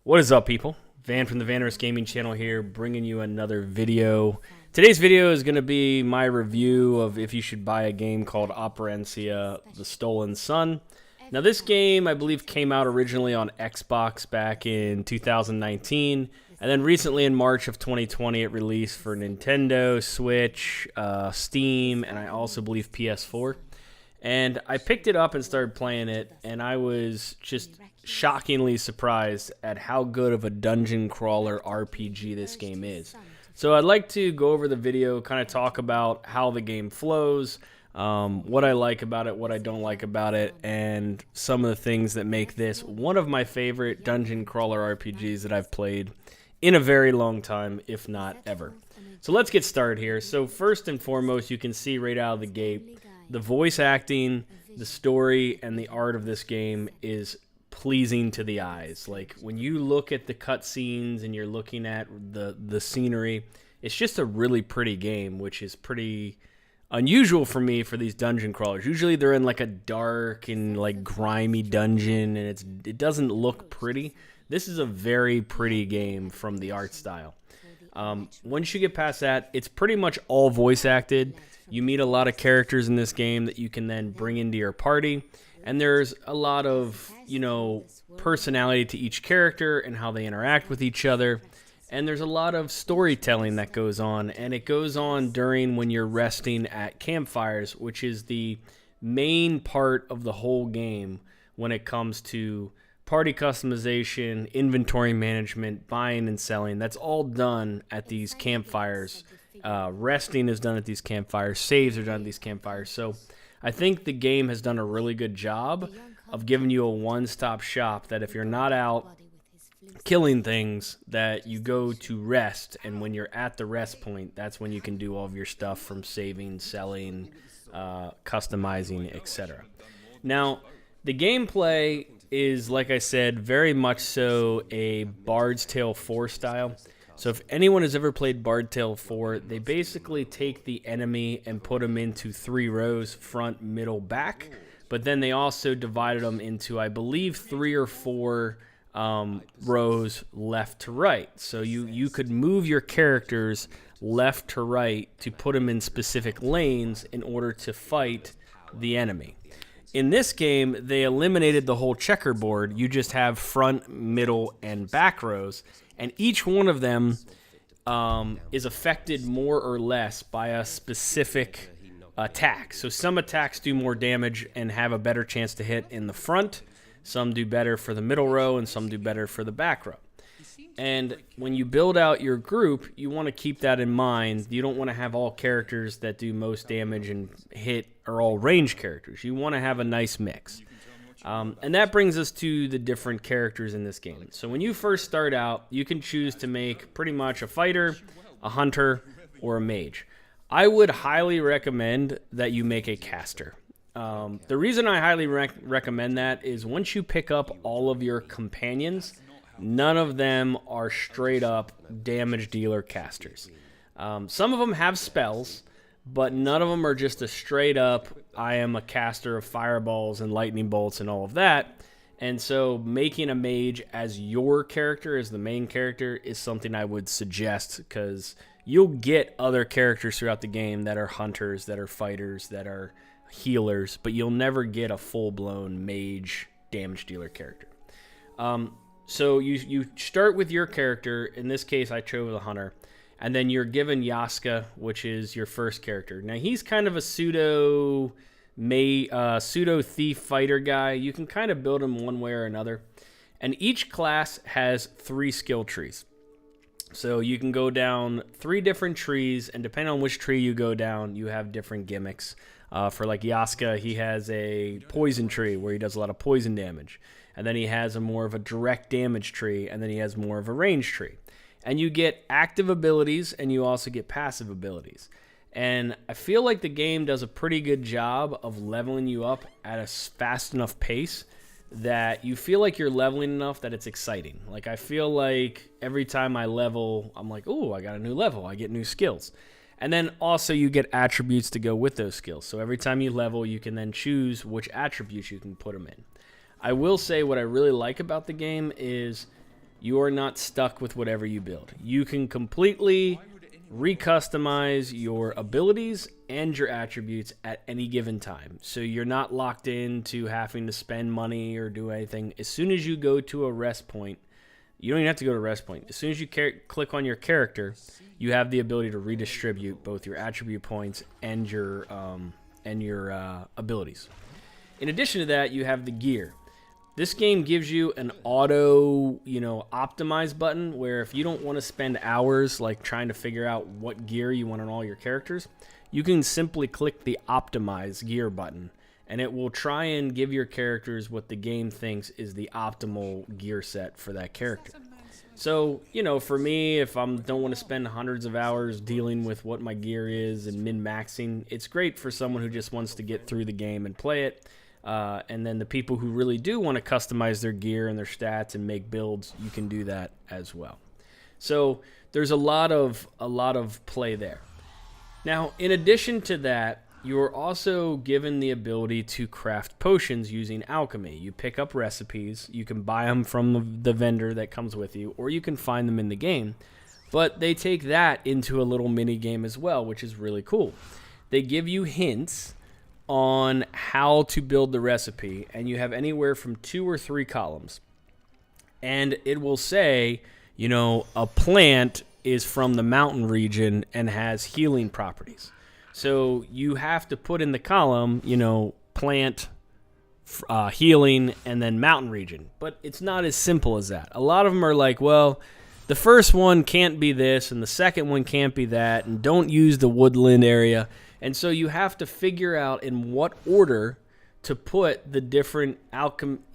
What is up, people? Van from the Vanderous Gaming channel here, bringing you another video. Today's video is going to be my review of if you should buy a game called Operancia, The Stolen Sun. Now, this game, I believe, came out originally on Xbox back in 2019, and then recently in March of 2020, it released for Nintendo, Switch, Steam, and I also believe PS4. And I picked it up and started playing it, and I was just shockingly surprised at how good of a dungeon crawler RPG this game is. So I'd like to go over the video, kind of talk about how the game flows, what I like about it, what I don't like about it, and some of the things that make this one of my favorite dungeon crawler RPGs that I've played in a very long time, if not ever. So let's get started here. So first and foremost, you can see right out of the gate, the voice acting, the story, and the art of this game is pleasing to the eyes. Like, when you look at the cutscenes and you're looking at the scenery, it's just a really pretty game, which is pretty unusual for me for these dungeon crawlers. Usually they're in like a dark and like grimy dungeon, and it doesn't look pretty. This is a very pretty game from the art style. Once you get past that, it's pretty much all voice acted. You meet a lot of characters in this game that you can then bring into your party. And there's a lot of, personality to each character and how they interact with each other. And there's a lot of storytelling that goes on. And it goes on during when you're resting at Campfires, which is the main part of the whole game when it comes to party customization, inventory management, buying and selling. That's all done at these campfires. Resting is done at these campfires. Saves are done at these campfires. So I think the game has done a really good job of giving you a one-stop shop that if you're not out killing things, that you go to rest, and when you're at the rest point, that's when you can do all of your stuff from saving, selling, customizing, etc. Now, the gameplay is, like I said, very much so a Bard's Tale 4 style. So if anyone has ever played Bard's Tale 4, they basically take the enemy and put them into 3 rows, front, middle, back. But then they also divided them into, I believe, 3 or 4 rows left to right. So you could move your characters left to right to put them in specific lanes in order to fight the enemy. In this game, they eliminated the whole checkerboard. You just have front, middle, and back rows. And each one of them is affected more or less by a specific attack. So some attacks do more damage and have a better chance to hit in the front. Some do better for the middle row, and some do better for the back row. And when you build out your group, you want to keep that in mind. You don't want to have all characters that do most damage and hit are all range characters. You want to have a nice mix. And that brings us to the different characters in this game. So when you first start out, you can choose to make pretty much a fighter, a hunter, or a mage. I would highly recommend that you make a caster. The reason I highly recommend that is once you pick up all of your companions, none of them are straight up damage dealer casters. Some of them have spells, but none of them are just a straight up, I am a caster of fireballs and lightning bolts and all of that. And so making a mage as your character, as the main character, is something I would suggest, because you'll get other characters throughout the game that are hunters, that are fighters, that are healers, but you'll never get a full-blown mage damage dealer character. So you start with your character. In this case, I chose a hunter. And then you're given Yaska, which is your first character. Now, he's kind of a pseudo thief fighter guy. You can kind of build him one way or another. And each class has 3 skill trees. So you can go down 3 different trees, and depending on which tree you go down, you have different gimmicks. For like Yaska, he has a poison tree where he does a lot of poison damage. And then he has a more of a direct damage tree, and then he has more of a range tree. And you get active abilities, and you also get passive abilities. And I feel like the game does a pretty good job of leveling you up at a fast enough pace that you feel like you're leveling enough that it's exciting. Like, I feel like every time I level, I'm like, oh, I got a new level. I get new skills. And then also you get attributes to go with those skills. So every time you level, you can then choose which attributes you can put them in. I will say what I really like about the game is you are not stuck with whatever you build. You can completely recustomize your abilities and your attributes at any given time. So you're not locked into having to spend money or do anything. As soon as you go to a rest point, you don't even have to go to rest point. As soon as you click on your character, you have the ability to redistribute both your attribute points and your abilities. In addition to that, you have the gear. This game gives you an auto, optimize button where if you don't want to spend hours like trying to figure out what gear you want on all your characters, you can simply click the optimize gear button and it will try and give your characters what the game thinks is the optimal gear set for that character. So, for me, if I don't want to spend hundreds of hours dealing with what my gear is and min-maxing, it's great for someone who just wants to get through the game and play it. And then the people who really do want to customize their gear and their stats and make builds, you can do that as well. So there's a lot of play there. Now, in addition to that, you're also given the ability to craft potions using alchemy. You pick up recipes, you can buy them from the vendor that comes with you, or you can find them in the game. But they take that into a little mini game as well, which is really cool. They give you hints on how to build the recipe, and you have anywhere from 2 or 3 columns. And it will say, a plant is from the mountain region and has healing properties. So you have to put in the column, plant, healing, and then mountain region. But it's not as simple as that. A lot of them are like, well, the first one can't be this, and the second one can't be that, and don't use the woodland area. And so you have to figure out in what order to put the different alchemical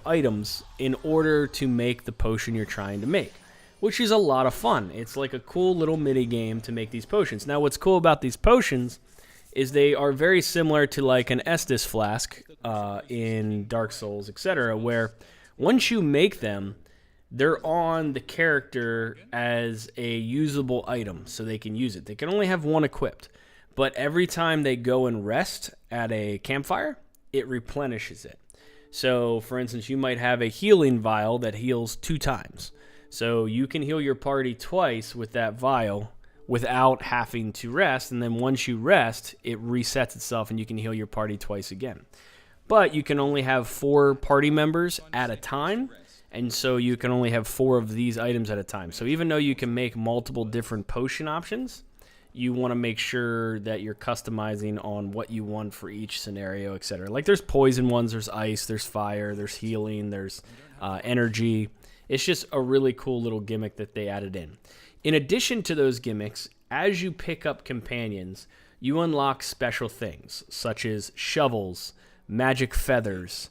items in order to make the potion you're trying to make, which is a lot of fun. It's like a cool little mini game to make these potions. Now, what's cool about these potions is they are very similar to like an Estus flask in Dark Souls, etc., where once you make them, they're on the character as a usable item, so they can use it. They can only have one equipped, but every time they go and rest at a campfire, it replenishes it. So, for instance, you might have a healing vial that heals 2 times. So you can heal your party twice with that vial without having to rest, and then once you rest, it resets itself and you can heal your party twice again. But you can only have 4 party members at a time, and so you can only have 4 of these items at a time. So even though you can make multiple different potion options, you want to make sure that you're customizing on what you want for each scenario, etc. Like there's poison ones, there's ice, there's fire, there's healing, there's energy. It's just a really cool little gimmick that they added in. In addition to those gimmicks, as you pick up companions, you unlock special things, such as shovels, magic feathers,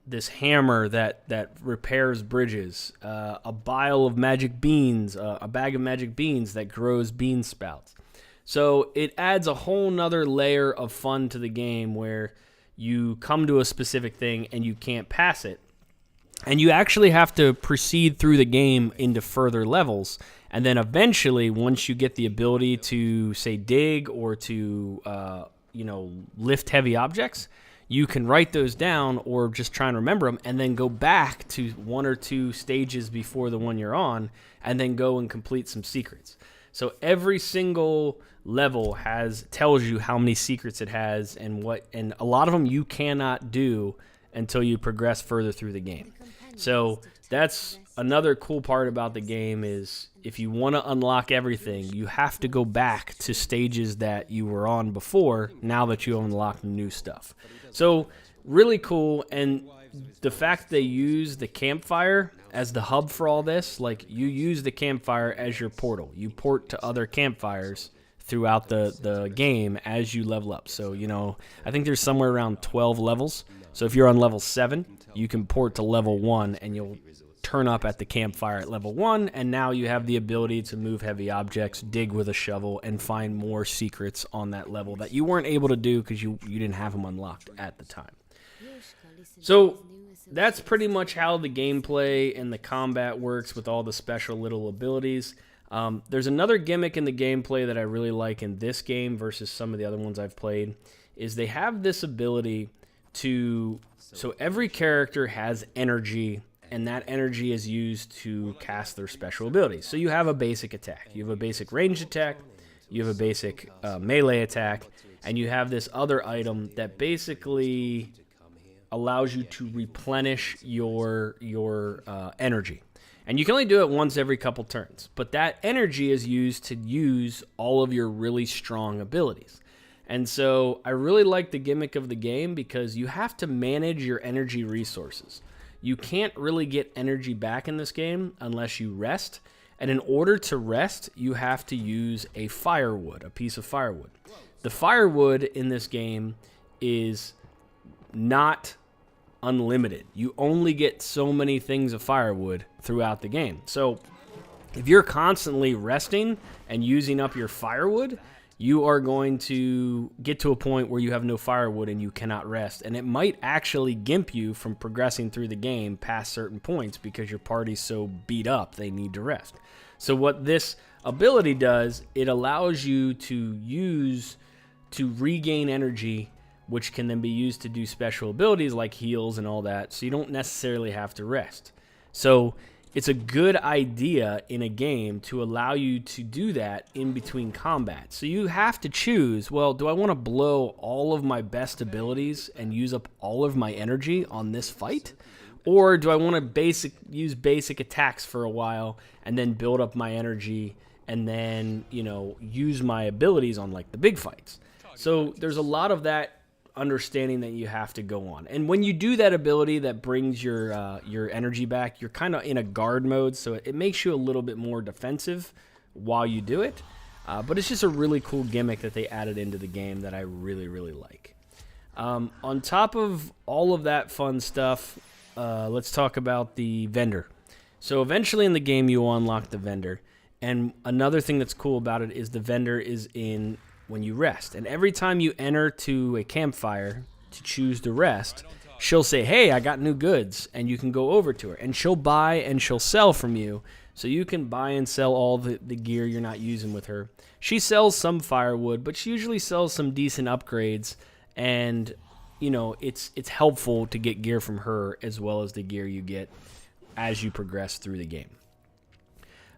this hammer that repairs bridges, a bile of magic beans, a bag of magic beans that grows bean sprouts. So it adds a whole nother layer of fun to the game where you come to a specific thing and you can't pass it. And you actually have to proceed through the game into further levels. And then eventually, once you get the ability to, say, dig or to, lift heavy objects, you can write those down or just try and remember them and then go back to 1 or 2 stages before the one you're on and then go and complete some secrets. So every single level tells you how many secrets it has and a lot of them you cannot do until you progress further through the game. So that's another cool part about the game is if you want to unlock everything, you have to go back to stages that you were on before now that you unlocked new stuff. So really cool, and the fact they use the campfire as the hub for all this, like you use the campfire as your portal. You port to other campfires throughout the game as you level up. So, I think there's somewhere around 12 levels. So if you're on level 7, you can port to level 1 and you'll turn up at the campfire at level 1, and now you have the ability to move heavy objects, dig with a shovel, and find more secrets on that level that you weren't able to do because you didn't have them unlocked at the time. So that's pretty much how the gameplay and the combat works with all the special little abilities. There's another gimmick in the gameplay that I really like in this game versus some of the other ones I've played, is they have this ability so every character has energy and that energy is used to cast their special abilities. So you have a basic attack, you have a basic ranged attack, you have a basic melee attack, and you have this other item that basically allows you to replenish your energy. And you can only do it once every couple turns, but that energy is used to use all of your really strong abilities. And so I really like the gimmick of the game because you have to manage your energy resources. You can't really get energy back in this game unless you rest. And in order to rest, you have to use a firewood, a piece of firewood. The firewood in this game is not unlimited. You only get so many things of firewood throughout the game. So if you're constantly resting and using up your firewood, you are going to get to a point where you have no firewood and you cannot rest. And it might actually gimp you from progressing through the game past certain points because your party's so beat up they need to rest. So what this ability does, it allows you to regain energy, which can then be used to do special abilities like heals and all that, so you don't necessarily have to rest. So it's a good idea in a game to allow you to do that in between combat. So you have to choose, well, do I want to blow all of my best abilities and use up all of my energy on this fight? Or do I want to use basic attacks for a while and then build up my energy and then, use my abilities on like the big fights? So there's a lot of that understanding that you have to go on. And when you do that ability that brings your energy back, you're kind of in a guard mode, so it makes you a little bit more defensive while you do it. But it's just a really cool gimmick that they added into the game that I really, really like. On top of all of that fun stuff, let's talk about the vendor. So eventually in the game, you will unlock the vendor. And another thing that's cool about it is the vendor is in when you rest. And every time you enter to a campfire to choose to rest, she'll say, hey, I got new goods, and you can go over to her. And she'll buy and she'll sell from you, so you can buy and sell all the gear you're not using with her. She sells some firewood, but she usually sells some decent upgrades, and it's helpful to get gear from her as well as the gear you get as you progress through the game.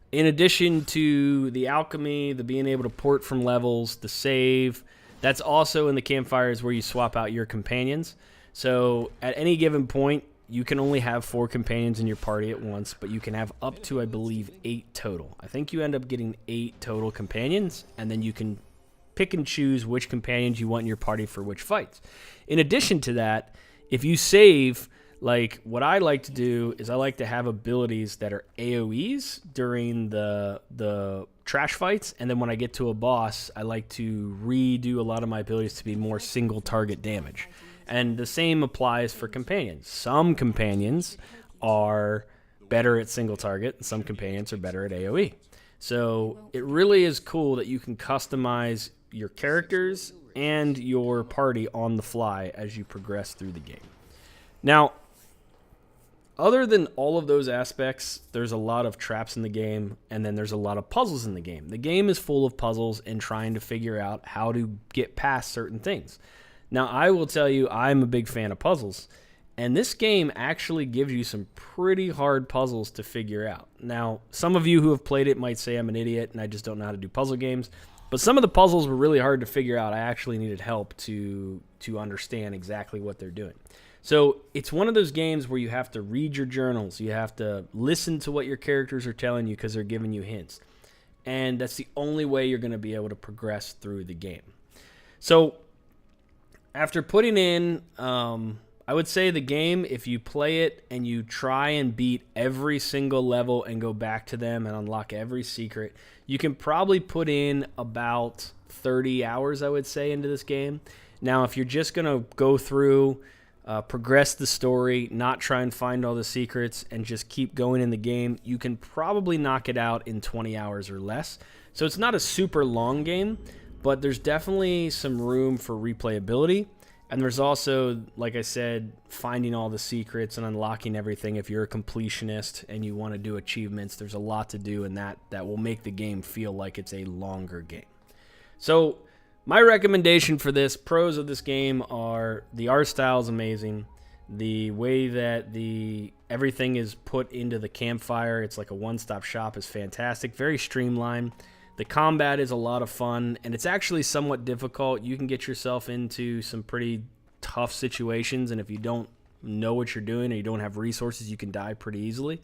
In addition to the alchemy, the being able to port from levels, the save, that's also in the campfires where you swap out your companions. So at any given point, you can only have 4 companions in your party at once, but you can have up to, I believe, 8 total. I think you end up getting 8 total companions, and then you can pick and choose which companions you want in your party for which fights. In addition to that, if you save, like what I like to do is I like to have abilities that are AoEs during the trash fights, and then when I get to a boss, I like to redo a lot of my abilities to be more single target damage. And the same applies for companions. Some companions are better at single target, and some companions are better at AoE. So it really is cool that you can customize your characters and your party on the fly as you progress through the game. Now, other than all of those aspects, there's a lot of traps in the game, and then there's a lot of puzzles in the game. The game is full of puzzles and trying to figure out how to get past certain things. Now, I will tell you, I'm a big fan of puzzles, and this game actually gives you some pretty hard puzzles to figure out. Now, some of you who have played it might say I'm an idiot and I just don't know how to do puzzle games, but some of the puzzles were really hard to figure out. I actually needed help to understand exactly what they're doing. So it's one of those games where you have to read your journals. You have to listen to what your characters are telling you because they're giving you hints. And that's the only way you're going to be able to progress through the game. So after putting in, I would say the game, if you play it and you try and beat every single level and go back to them and unlock every secret, you can probably put in about 30 hours, I would say, into this game. Now, if you're just going to go through, progress the story, not try and find all the secrets, and just keep going in the game, you can probably knock it out in 20 hours or less. So it's not a super long game, but there's definitely some room for replayability. And there's also, like I said, finding all the secrets and unlocking everything. If you're a completionist and you want to do achievements, there's a lot to do, and that will make the game feel like it's a longer game. So my recommendation for this, pros of this game are the art style is amazing. The way that everything is put into the campfire, it's like a one-stop shop, is fantastic. Very streamlined. The combat is a lot of fun, and it's actually somewhat difficult. You can get yourself into some pretty tough situations, and if you don't know what you're doing or you don't have resources, you can die pretty easily.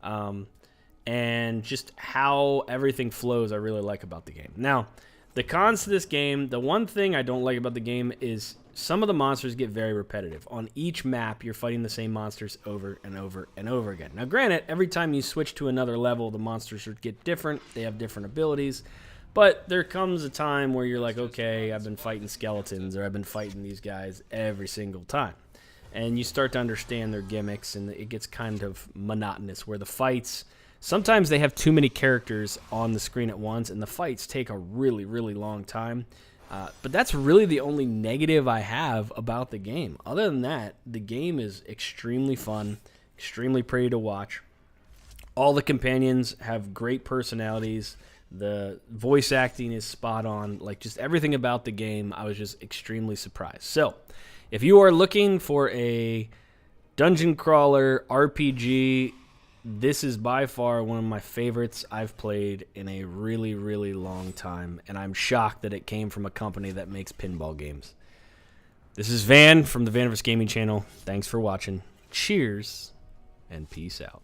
And just how everything flows, I really like about the game. Now, the cons to this game, the one thing I don't like about the game is some of the monsters get very repetitive. On each map, you're fighting the same monsters over and over and over again. Now, granted, every time you switch to another level, the monsters get different. They have different abilities. But there comes a time where you're like, okay, I've been fighting skeletons, or I've been fighting these guys every single time. And you start to understand their gimmicks, and it gets kind of monotonous, where the fights, sometimes they have too many characters on the screen at once, and the fights take a really, really long time. But that's really the only negative I have about the game. Other than that, the game is extremely fun, extremely pretty to watch. All the companions have great personalities. The voice acting is spot on. Like, just everything about the game, I was just extremely surprised. So, if you are looking for a dungeon crawler RPG, this is by far one of my favorites I've played in a really, really long time, and I'm shocked that it came from a company that makes pinball games. This is Van from the Van Gaming channel. Thanks for watching. Cheers, and peace out.